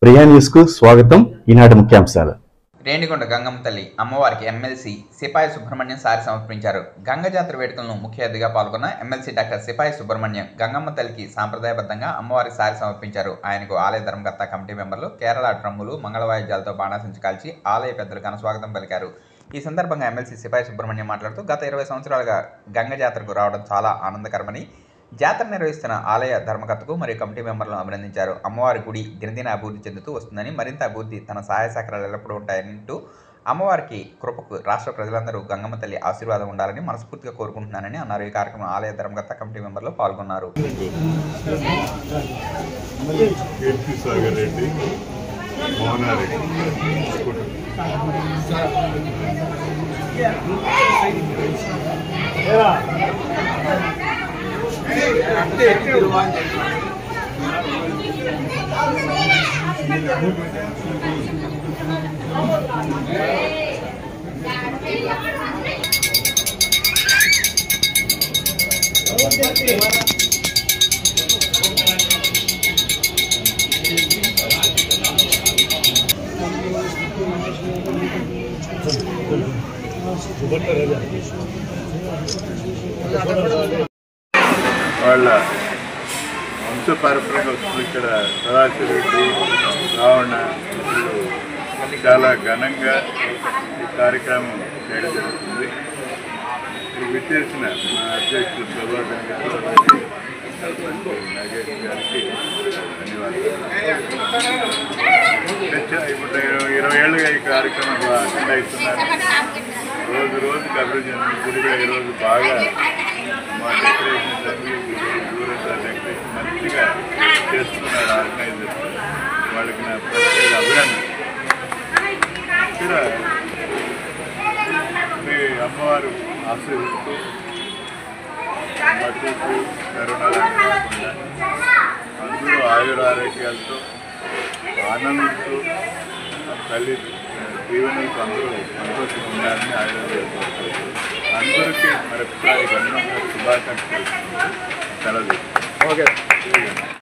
Priya news కు స్వాగతం. ఈనాటి ముఖ్యాంశాలు. రేణిగుంట గంగమ్మ తల్లి అమ్మవారికి ఎమ్మెల్సీ సిపాయి సుబ్రహ్మణ్యం సారి సమర్పించారు. గంగ జాతర వేడుకలను ముఖ్య అతిథిగా పాల్గొన్న ఎమ్మెల్సీ డాక్టర్ సిపాయి సుబ్రహ్మణ్యం గంగమ్మ తల్లికి సాంప్రదాయబద్ధంగా అమ్మవారికి సారి సమర్పించారు. ఆయనకు ఆలయ ధర్మకర్త కమిటీ మెంబర్లు కేరళ డ్రమ్ములు మంగళవాయిద్యాలతో బాణాసంచి కాల్చి ఆలయ పెద్దలు ఘనస్వాగతం పలికారు. ఈ సందర్భంగా ఎమ్మెల్సీ సిపాయి సుబ్రహ్మణ్యం మాట్లాడుతూ గత 20 సంవత్సరాలుగా గంగ జాతరకు రావడం చాలా ఆనందకరమని, జాతర నిర్వహిస్తున్న ఆలయ ధర్మకర్తకు మరియు కమిటీ మెంబర్లను అభినందించారు. అమ్మవారి గుడి దినదిన అభివృద్ధి చెందుతూ వస్తుందని, మరింత అభివృద్ధి తన సహాయ సహకారాలు ఎల్లప్పుడూ ఉంటాయంటూ అమ్మవారికి కృపకు రాష్ట్ర ప్రజలందరూ గంగమ్మ తల్లి ఆశీర్వాదం ఉండాలని మనస్ఫూర్తిగా కోరుకుంటున్నానని అన్నారు. ఈ కార్యక్రమం ఆలయ ధర్మకర్త కమిటీ మెంబర్లు పాల్గొన్నారు. వాళ్ళ వంశపారంపర్యంగా వస్తుంది. ఇక్కడ సదాశివరెడ్డి రావణ చాలా ఘనంగా ఈ కార్యక్రమం చేయడం జరుగుతుంది. విచ్చేసిన మా అధ్యక్షులు ప్రభాకర్ గారు, నాగేష్ గారికి ధన్యవాదాలు. ఇప్పుడు 20 ఏళ్ళుగా ఈ కార్యక్రమం అటెండ్ అవుతున్నారు. రోజు రోజుకి అభివృద్ధి గుడిగా ఈరోజు బాగా మా డెకరేషన్ డెకరేషన్ మంచిగా చేస్తున్నారు ఆర్గనైజర్స్. వాళ్ళకి నా ప్రత్యేక అభినందన. ఇక్కడ మీ అమ్మవారు ఆశీర్వదిస్తూ మట్టుకు కరోనా కాకుండా అందరూ ఆయురారోగ్యాలతో ఆనందిస్తూ తల్లి దీవెనలకు అందరూ సంతోషంగా ఉండాలని ఆయుర్వేద అందరికీ మరొకసారి గణనంగా శుభాకాంక్షలు. సెలవు.